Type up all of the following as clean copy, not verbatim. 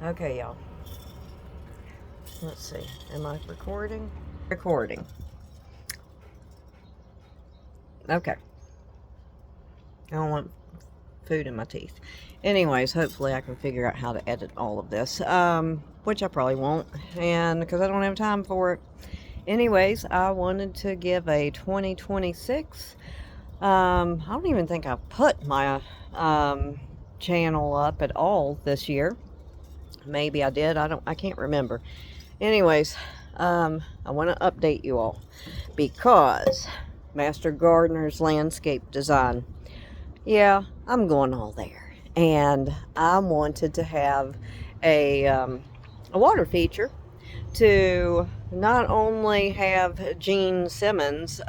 Okay, y'all. Let's see. Am I recording? Recording. Okay. I don't want food in my teeth. Anyways, hopefully I can figure out how to edit all of this. Which I probably won't, and because I don't have time for it. Anyways, I wanted to give a 2026. I don't even think I put my channel up at all this year. Maybe I did. I can't remember. Anyways, I want to update you all because Master Gardener's Landscape Design. Yeah, I'm going all there. And I wanted to have a water feature to not only have Gene Simmons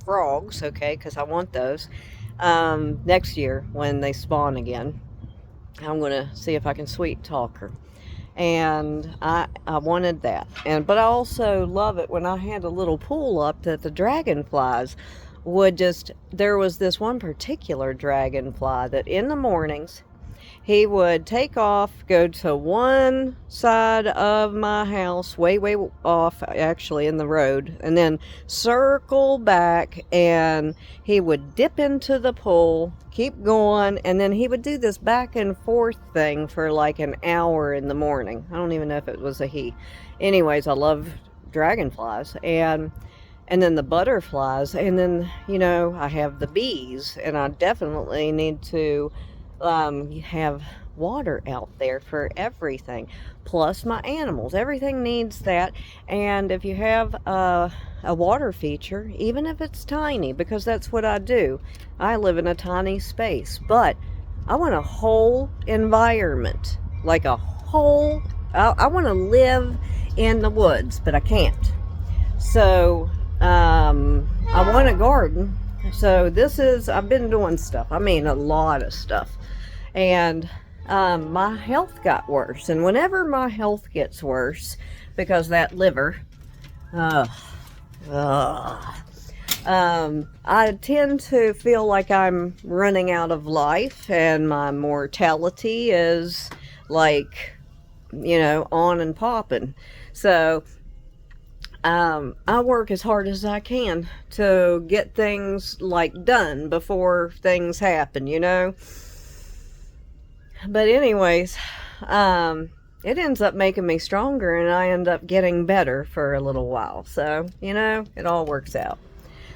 frogs, okay, because I want those next year when they spawn again. I'm going to see if I can sweet talk her. And I wanted that. But I also love it when I had a little pool up that the dragonflies would just, there was this one particular dragonfly that in the mornings he would take off, go to one side of my house, way off actually in the road, and then circle back, and he would dip into the pool, keep going, and then he would do this back and forth thing for like an hour in the morning. I don't even know if it was a he. Anyways, I love dragonflies, and then the butterflies, and then, you know, I have the bees, and I definitely need to have water out there for everything, plus my animals. Everything needs that. And if you have a water feature, even if it's tiny, because that's what I do, I live in a tiny space, but I want a whole environment, like a whole, I want to live in the woods, but I can't. So I want a garden. So this is, I've been doing stuff. I mean, a lot of stuff. And my health got worse. And whenever my health gets worse, because that liver, I tend to feel like I'm running out of life, and my mortality is like, you know, on and popping. So I work as hard as I can to get things like done before things happen, you know. But anyways, it ends up making me stronger, and I end up getting better for a little while. So, you know, it all works out.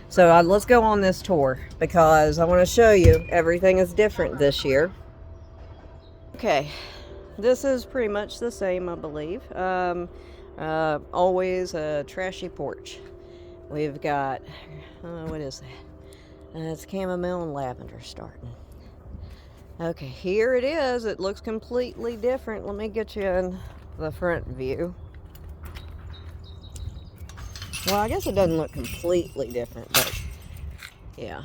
So let's go on this tour, because I want to show you everything is different this year. Okay, this is pretty much the same, I believe. Always a trashy porch. We've got, what is that? It's chamomile and lavender starting. Okay, here it is. It looks completely different. Let me get you in the front view. Well, I guess it doesn't look completely different, but yeah,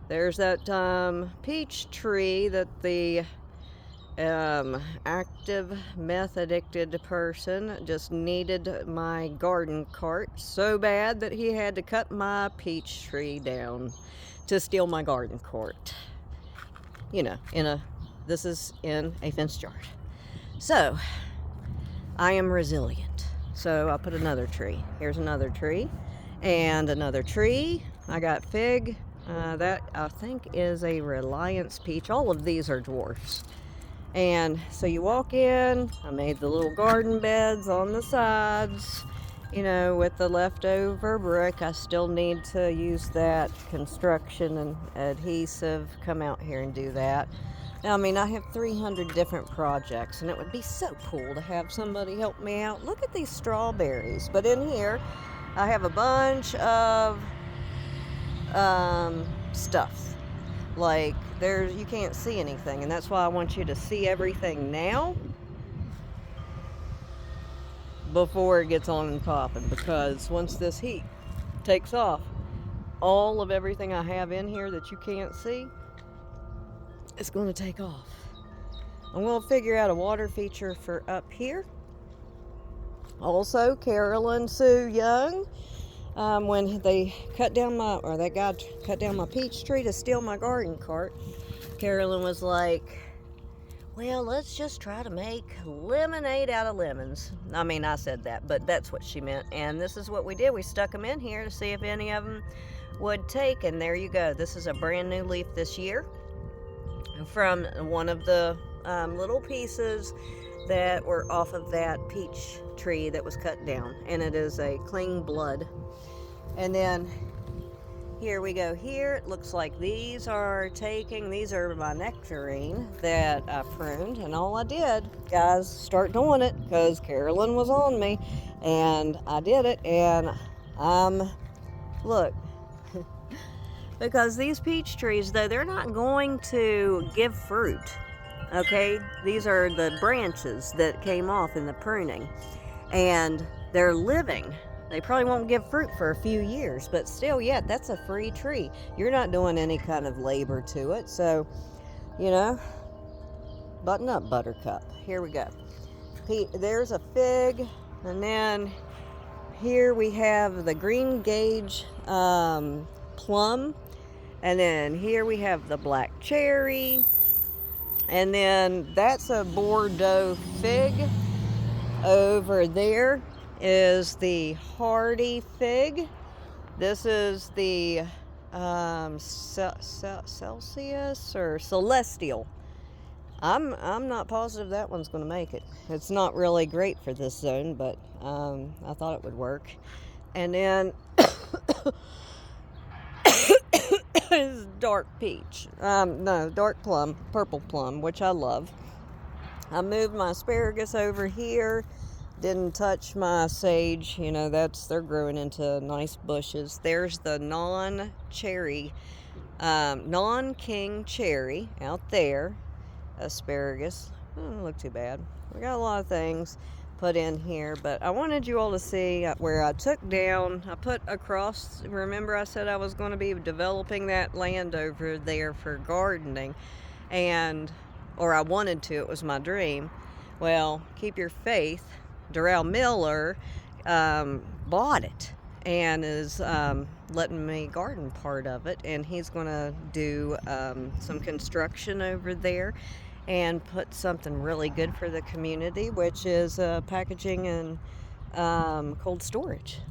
there's that peach tree that the active meth addicted person just needed my garden cart so bad that he had to cut my peach tree down to steal my garden cart. You know, this is in a fenced yard. So I am resilient. So I put another tree. Here's another tree and another tree. I got fig. That I think is a Reliance peach. All of these are dwarfs. And so you walk in. I made the little garden beds on the sides, you know, with the leftover brick. I still need to use that construction and adhesive. Come out here and do that. Now, I mean, I have 300 different projects, and it would be so cool to have somebody help me out. Look at these strawberries. But in here, I have a bunch of stuff. Like, you can't see anything, and that's why I want you to see everything now before it gets on and popping, because once this heat takes off, all of everything I have in here that you can't see, it's going to take off. I'm going to figure out a water feature for up here. Also, Carolyn Sue Young, when they cut down that guy cut down my peach tree to steal my garden cart, Carolyn was like, well, let's just try to make lemonade out of lemons. I mean, I said that, but that's what she meant. And this is what we did. We stuck them in here to see if any of them would take. And there you go. This is a brand new leaf this year from one of the little pieces that were off of that peach tree that was cut down. And it is a clean blood. And then here we go. Here it looks like these are my nectarine that I pruned, and all I did, guys, start doing it because Carolyn was on me, and I did it. And look, because these peach trees, though, they're not going to give fruit. Okay, these are the branches that came off in the pruning, and they're living. They probably won't give fruit for a few years, but still, yeah, that's a free tree. You're not doing any kind of labor to it. So, you know, button up, Buttercup. Here we go. There's a fig, and then here we have the green gauge plum, and then here we have the black cherry, and then that's a Bordeaux fig. Over there is the hardy fig. This is the Celsius or Celestial. I'm not positive that one's going to make it. It's not really great for this zone, but I thought it would work. And then is dark peach. No, dark plum, purple plum, which I love. I moved my asparagus over here. Didn't touch my sage. You know, they're growing into nice bushes. There's the non-cherry, non-king cherry out there. Asparagus. Doesn't look too bad. We got a lot of things put in here, but I wanted you all to see where I took down. I put across. Remember, I said I was going to be developing that land over there for gardening, or I wanted to. It was my dream. Well, keep your faith. Darrell Miller bought it and is letting me garden part of it, and he's going to do some construction over there and put something really good for the community, which is packaging and cold storage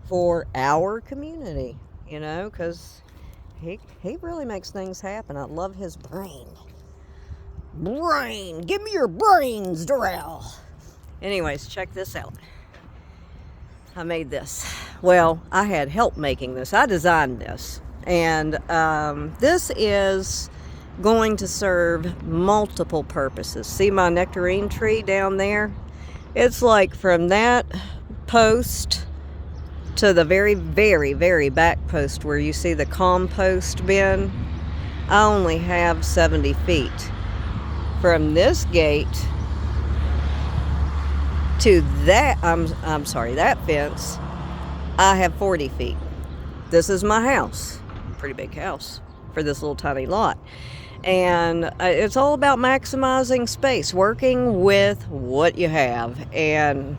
for our community, you know, because he really makes things happen. I love his brain. Give me your brains, Darrell. Anyways, check this out. I made this. Well, I had help making this. I designed this. And this is going to serve multiple purposes. See my nectarine tree down there? It's like from that post to the very, very, very back post where you see the compost bin. I only have 70 feet. From this gate to that, that fence, I have 40 feet. This is my house. Pretty big house for this little tiny lot. And it's all about maximizing space, working with what you have. And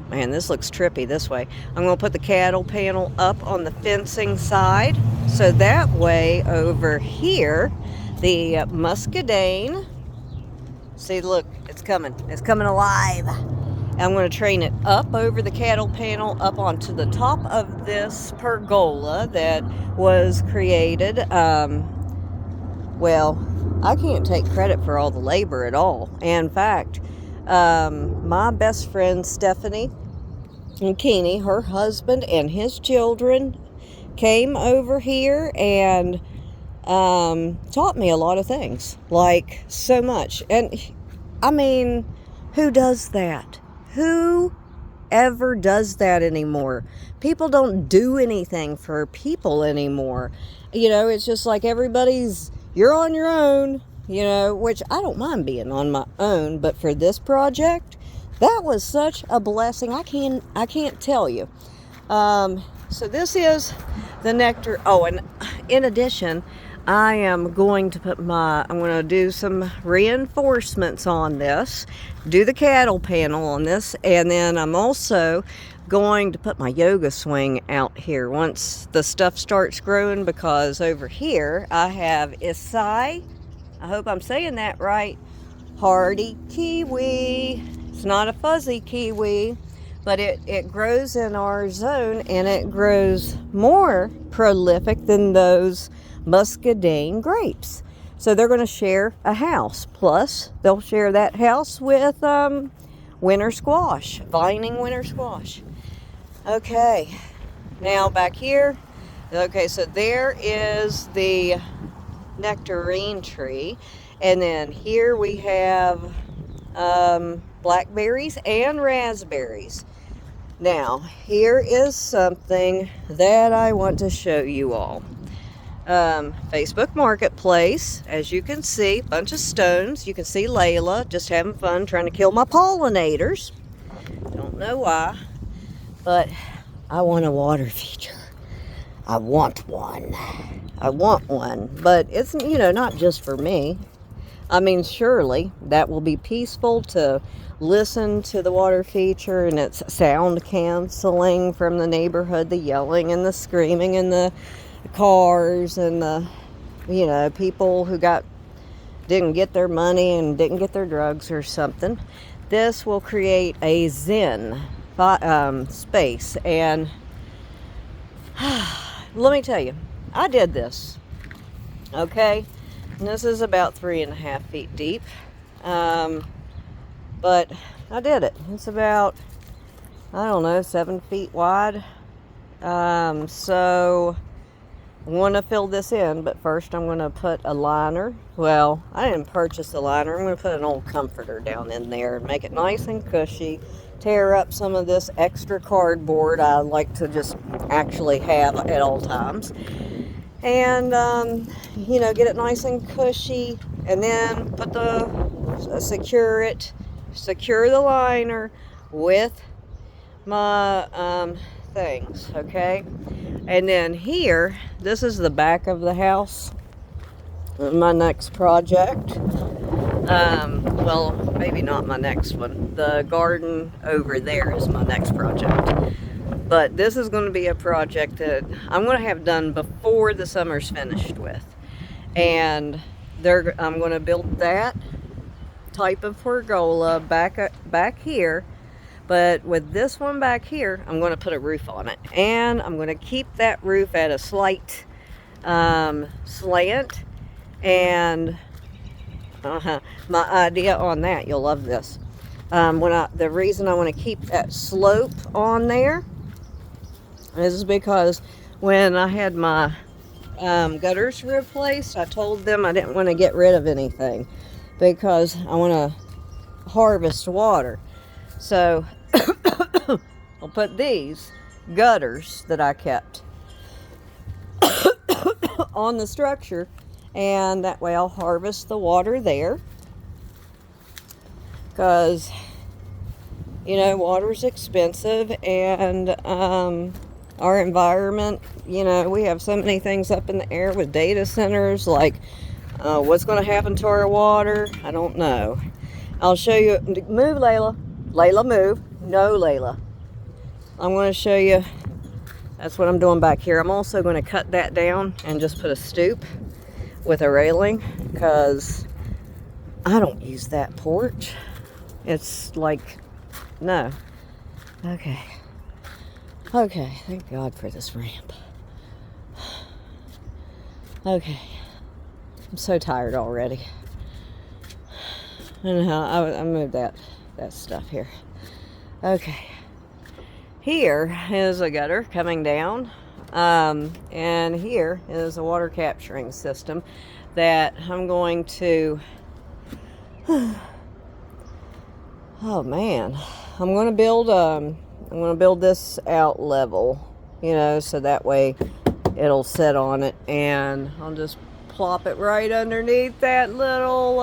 man, this looks trippy this way. I'm going to put the cattle panel up on the fencing side. So that way over here, the muscadine, see, look, it's coming alive. I'm going to train it up over the cattle panel, up onto the top of this pergola that was created. Well, I can't take credit for all the labor at all. In fact, my best friend Stephanie Keeney, her husband and his children came over here and taught me a lot of things, like so much. And I mean, who does that? Who ever does that anymore? People don't do anything for people anymore. You know, it's just like you're on your own, you know, which I don't mind being on my own, but for this project, that was such a blessing. I can't tell you. So this is the nectar. Oh, and in addition, I am going to I'm going to do some reinforcements on this, do the cattle panel on this, and then I'm also going to put my yoga swing out here once the stuff starts growing, because over here I have Isai, I hope I'm saying that right, hardy kiwi. It's not a fuzzy kiwi, but it grows in our zone, and it grows more prolific than those muscadine grapes. So they're going to share a house. Plus, they'll share that house with winter squash, vining winter squash. Okay, now back here. Okay, so there is the nectarine tree. And then here we have blackberries and raspberries. Now, here is something that I want to show you all. Facebook Marketplace, as you can see, bunch of stones. You can see Layla just having fun trying to kill my pollinators. Don't know why, but I want a water feature. I want one. I want one, but it's, not just for me. I mean, surely that will be peaceful to listen to the water feature, and it's sound canceling from the neighborhood, the yelling and the screaming and the cars and the, people who didn't get their money and didn't get their drugs or something. This will create a zen space, and let me tell you, I did this, okay? And this is about 3.5 feet deep, but I did it. It's about, 7 feet wide. So I want to fill this in, but first I'm going to put a liner. Well, I didn't purchase a liner. I'm going to put an old comforter down in there and make it nice and cushy. Tear up some of this extra cardboard I like to just actually have at all times. And, get it nice and cushy. And then secure the liner with my things, okay? And then here, this is the back of the house. My next project. Well, maybe not my next one. The garden over there is my next project. But this is going to be a project that I'm going to have done before the summer's finished with. And I'm going to build that type of pergola back here. But with this one back here, I'm going to put a roof on it. And I'm going to keep that roof at a slight slant. And my idea on that, you'll love this. The reason I want to keep that slope on there is because when I had my gutters replaced, I told them I didn't want to get rid of anything because I want to harvest water. So I'll put these gutters that I kept on the structure, and that way I'll harvest the water there, because water's expensive, and our environment, we have so many things up in the air with data centers, like what's going to happen to our water, I don't know. I'll show you. Move, Layla. Layla, move. No, Layla. I'm going to show you. That's what I'm doing back here. I'm also going to cut that down and just put a stoop with a railing, because I don't use that porch. It's like, no. Okay, thank God for this ramp. Okay, I'm so tired already. Anyhow, I moved that stuff here. Okay, here is a gutter coming down, and here is a water capturing system that I'm going to, oh man, I'm going to build this out level, so that way it'll sit on it, and I'll just plop it right underneath that little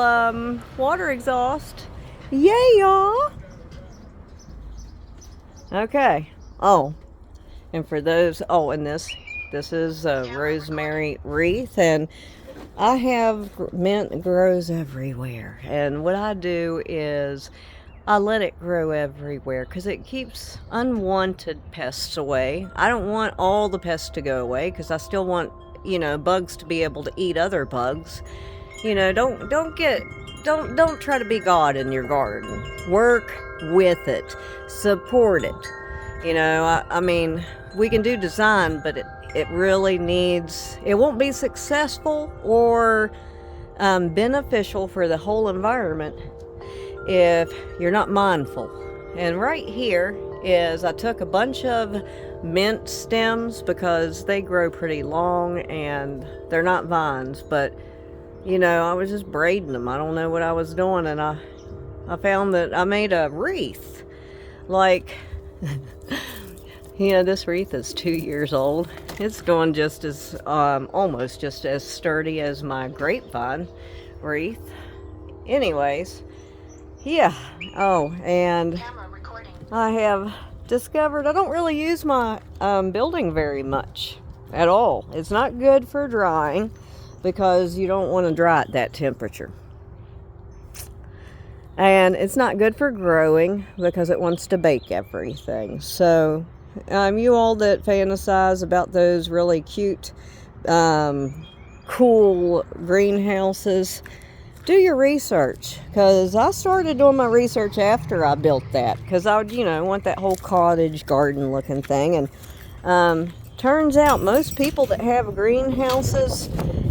water exhaust. Yeah. Okay. Oh, and for those, and this is a rosemary wreath, and I have mint grows everywhere, and what I do is I let it grow everywhere because it keeps unwanted pests away. I don't want all the pests to go away because I still want, bugs to be able to eat other bugs. Don't get don't try to be God in your garden. Work with it, support it. You know, I mean, we can do design, but it really needs, it won't be successful or beneficial for the whole environment if you're not mindful. And right here is, I took a bunch of mint stems because they grow pretty long and they're not vines, but you know, I was just braiding them. I don't know what I was doing, and I found that I made a wreath. Like, you know, this wreath is 2 years old. It's going just as, almost just as sturdy as my grapevine wreath. Anyways, yeah. Oh, and I have discovered I don't really use my building very much at all. It's not good for drying because you don't want to dry at that temperature. And it's not good for growing because it wants to bake everything. So you all that fantasize about those really cute, cool greenhouses, do your research, because I started doing my research after I built that, because I would, you know, want that whole cottage garden looking thing. And turns out most people that have greenhouses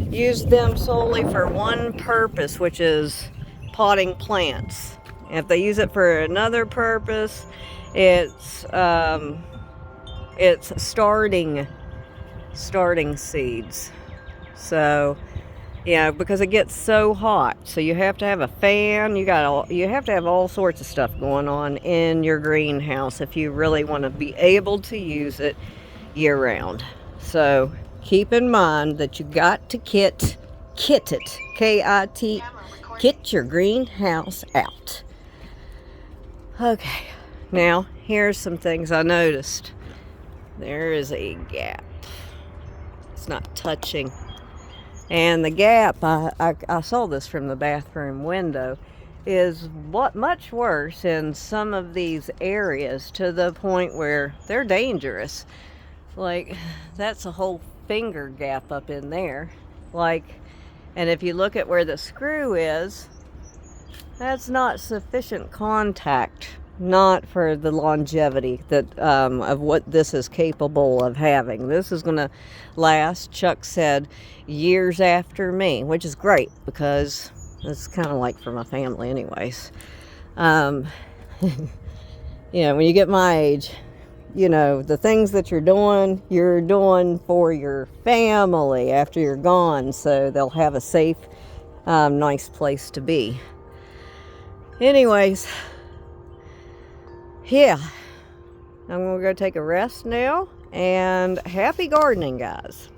use them solely for one purpose, which is potting plants. If they use it for another purpose, it's starting seeds. So yeah, because it gets so hot, so you have to have a fan. You have to have all sorts of stuff going on in your greenhouse if you really want to be able to use it year round. So keep in mind that you got to kit it, K-I-T, kit your greenhouse out. Okay, now here's some things I noticed. There is a gap. It's not touching. And the gap, I saw this from the bathroom window, is much worse in some of these areas, to the point where they're dangerous. Like, that's a whole finger gap up in there. Like, and if you look at where the screw is, that's not sufficient contact, not for the longevity that of what this is capable of having. This is going to last, Chuck said, years after me, which is great, because it's kind of like for my family anyways. You know, when you get my age, you know, the things that you're doing for your family after you're gone, so they'll have a safe, nice place to be. Anyways, yeah, I'm gonna go take a rest now, and happy gardening, guys.